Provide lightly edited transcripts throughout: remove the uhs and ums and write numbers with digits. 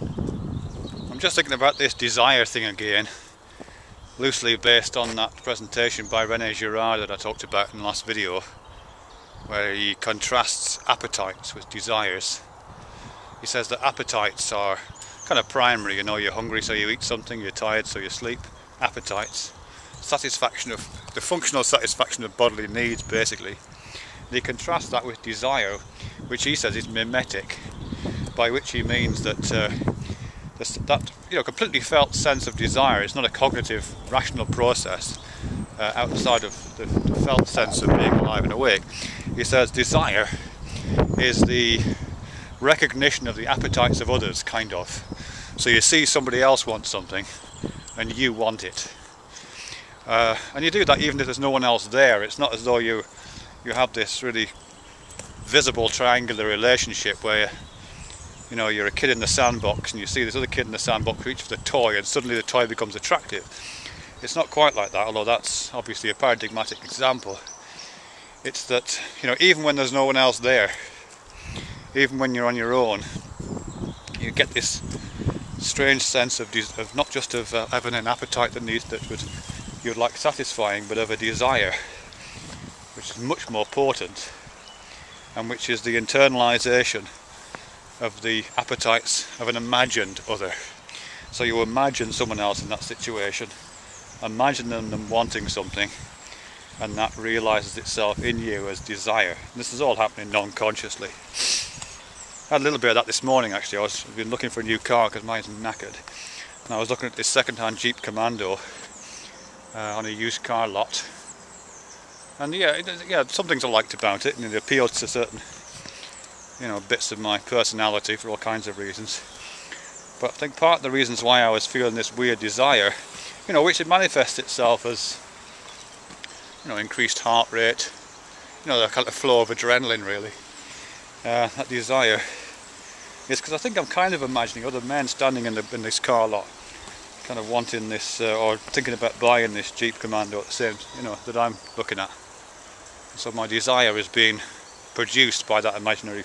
I'm just thinking about this desire thing again, loosely based on that presentation by Rene Girard that I talked about in the last video, where he contrasts appetites with desires. He says that appetites are kind of primary, you know, you're hungry so you eat something, you're tired so you sleep. Appetites, satisfaction of the functional satisfaction of bodily needs, basically. They contrast that with desire, which he says is memetic, by which he means that that completely felt sense of desire is not a cognitive, rational process outside of the felt sense of being alive and awake. He says desire is the recognition of the appetites of others, kind of. So you see somebody else wants something, and you want it. And you do that even if there's no one else there. It's not as though you have this really visible triangular relationship where you're a kid in the sandbox and you see this other kid in the sandbox reach for the toy and suddenly the toy becomes attractive. It's not quite like that, although that's obviously a paradigmatic example. It's that, even when there's no one else there, even when you're on your own, you get this strange sense of not just of having an appetite you'd like satisfying, but of a desire, which is much more potent, and which is the internalisation of the appetites of an imagined other. So you imagine someone else in that situation, imagine them wanting something, and that realises itself in you as desire. And this is all happening non-consciously. I had a little bit of that this morning actually. I've been looking for a new car because mine's knackered, and I was looking at this second-hand Jeep Commando on a used car lot, and yeah, some things I liked about it, and it appealed to certain bits of my personality for all kinds of reasons. But I think part of the reasons why I was feeling this weird desire, which it manifests itself as increased heart rate, the kind of flow of adrenaline really. That desire is because I think I'm kind of imagining other men standing in this car lot, kind of wanting this or thinking about buying this Jeep Commando at the same, that I'm looking at. So my desire is being produced by that imaginary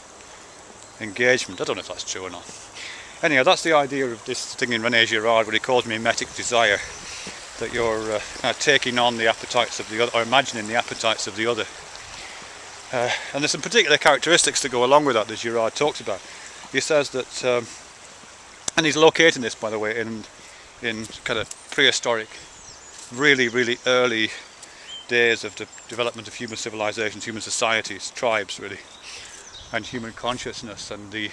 engagement. I don't know if that's true or not. Anyhow, that's the idea of this thing in Rene Girard, what he calls memetic desire, that you're kind of taking on the appetites of the other, or imagining the appetites of the other. And there's some particular characteristics that go along with that Girard talks about. He says that, and he's locating this, by the way, in kind of prehistoric, really, really early days of the development of human civilizations, human societies, tribes really, and human consciousness, and the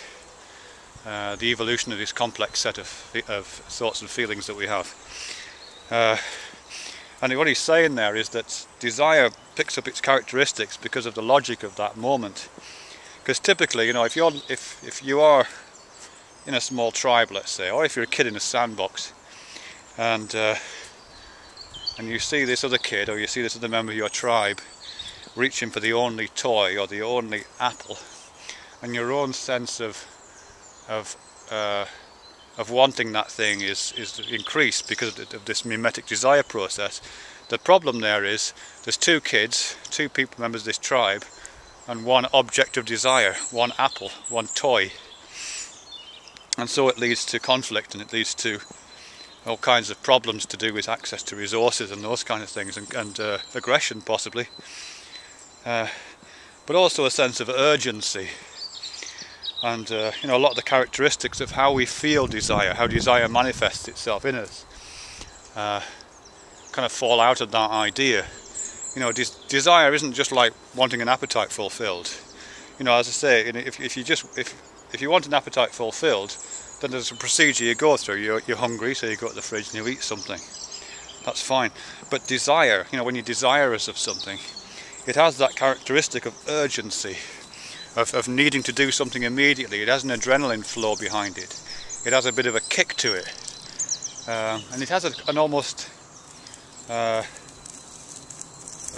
evolution of this complex set of thoughts and feelings that we have. And what he's saying there is that desire picks up its characteristics because of the logic of that moment. Because typically, if you are in a small tribe, let's say, or if you're a kid in a sandbox, and you see this other kid, or you see this other member of your tribe reaching for the only toy or the only apple, and your own sense of wanting that thing is increased because of this memetic desire process. The problem there is there's two kids, two people, members of this tribe, and one object of desire, one apple, one toy. And so it leads to conflict, and it leads to all kinds of problems to do with access to resources and those kind of things, and aggression possibly. But also a sense of urgency. And a lot of the characteristics of how we feel desire, how desire manifests itself in us, kind of fall out of that idea. Desire isn't just like wanting an appetite fulfilled. As I say, if you want an appetite fulfilled, then there's a procedure you go through. You're hungry, so you go to the fridge and you eat something. That's fine. But desire, when you're desirous of something, it has that characteristic of urgency. Of needing to do something immediately. It has an adrenaline flow behind it. It has a bit of a kick to it, and it has an almost a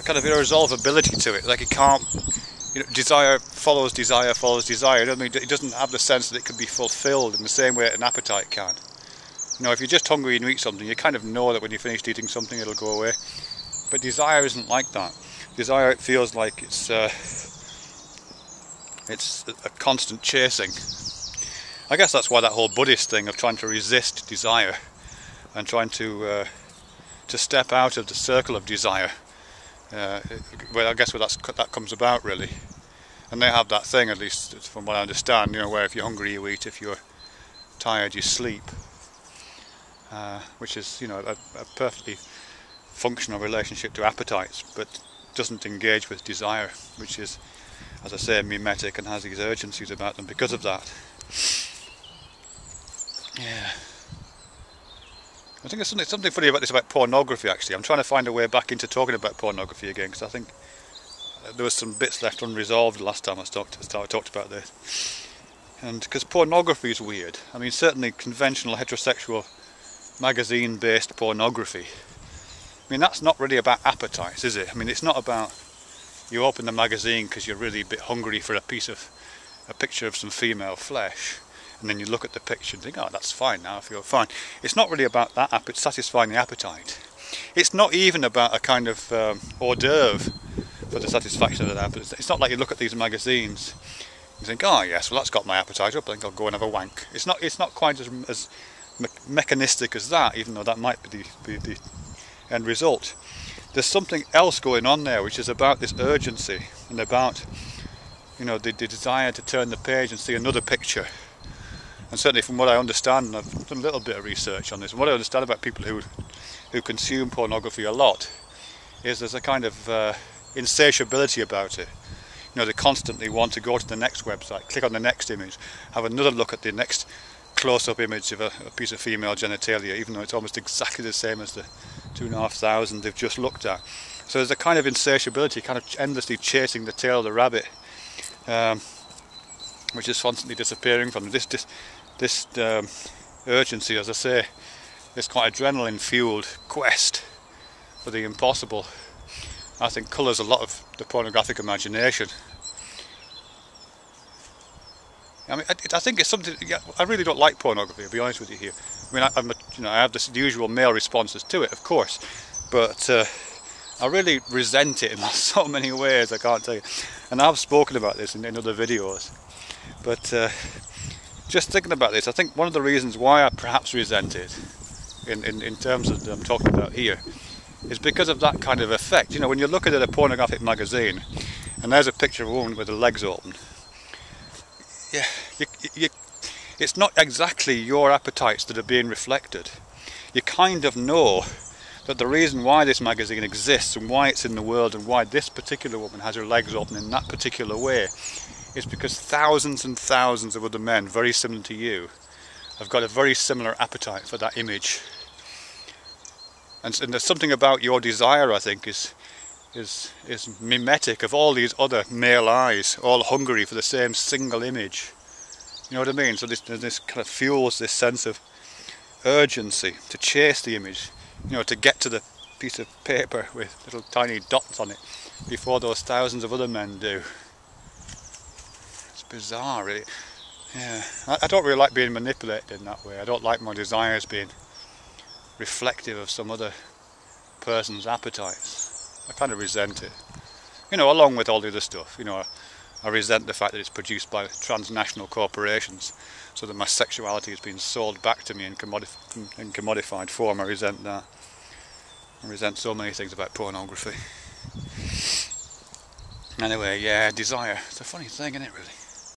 kind of irresolvability to it. Like it can't, desire follows desire follows desire. It doesn't have the sense that it can be fulfilled in the same way an appetite can. If you're just hungry and you eat something, you kind of know that when you're finished eating something, it'll go away. But desire isn't like that. Desire, it feels like it's a constant chasing. I guess that's why that whole Buddhist thing of trying to resist desire and trying to step out of the circle of desire, well, I guess where that comes about really. And they have that thing, at least from what I understand, you know, where if you're hungry you eat, if you're tired you sleep, which is, you know, a perfectly functional relationship to appetites, but doesn't engage with desire, which is, as I say, memetic and has these urgencies about them because of that. Yeah. I think there's something funny about this about pornography actually. I'm trying to find a way back into talking about pornography again, because I think there was some bits left unresolved last time I talked about this. And because pornography is weird. I mean, certainly conventional heterosexual magazine-based pornography, I mean, that's not really about appetites, is it? I mean, it's not about you open the magazine because you're really a bit hungry for a picture of some female flesh, and then you look at the picture and think, oh, that's fine now, I feel fine. It's not really about that, satisfying the appetite. It's not even about a kind of hors d'oeuvre for the satisfaction of that appetite. It's not like you look at these magazines and think, oh yes, well that's got my appetite up, I think I'll go and have a wank. It's not quite as mechanistic as that, even though that might be the end result. There's something else going on there, which is about this urgency and about, you know, the desire to turn the page and see another picture. And certainly from what I understand, and I've done a little bit of research on this, and what I understand about people who consume pornography a lot is there's a kind of insatiability about it. You know, they constantly want to go to the next website, click on the next image, have another look at the next close-up image of a piece of female genitalia, even though it's almost exactly the same as the 2,500 they've just looked at. So there's a kind of insatiability, kind of endlessly chasing the tail of the rabbit, which is constantly disappearing from them. This urgency, as I say, this quite adrenaline-fueled quest for the impossible, I think colours a lot of the pornographic imagination. I mean, I think it's something. Yeah, I really don't like pornography, to be honest with you here. I mean, I have the usual male responses to it, of course, but I really resent it in so many ways. I can't tell you. And I've spoken about this in other videos. But just thinking about this, I think one of the reasons why I perhaps resent it, in terms of that I'm talking about here, is because of that kind of effect. You know, when you're looking at a pornographic magazine, and there's a picture of a woman with her legs open. Yeah, it's not exactly your appetites that are being reflected. You kind of know that the reason why this magazine exists and why it's in the world and why this particular woman has her legs open in that particular way is because thousands and thousands of other men, very similar to you, have got a very similar appetite for that image. And there's something about your desire, I think, is memetic of all these other male eyes, all hungry for the same single image. You know what I mean? So this kind of fuels this sense of urgency to chase the image, you know, to get to the piece of paper with little tiny dots on it before those thousands of other men do. It's bizarre, really. Yeah, I don't really like being manipulated in that way. I don't like my desires being reflective of some other person's appetites. I kind of resent it, you know, along with all the other stuff. You know, I resent the fact that it's produced by transnational corporations, so that my sexuality has been sold back to me in commodified form. I resent that. I resent so many things about pornography. Anyway, yeah, desire. It's a funny thing, isn't it, really?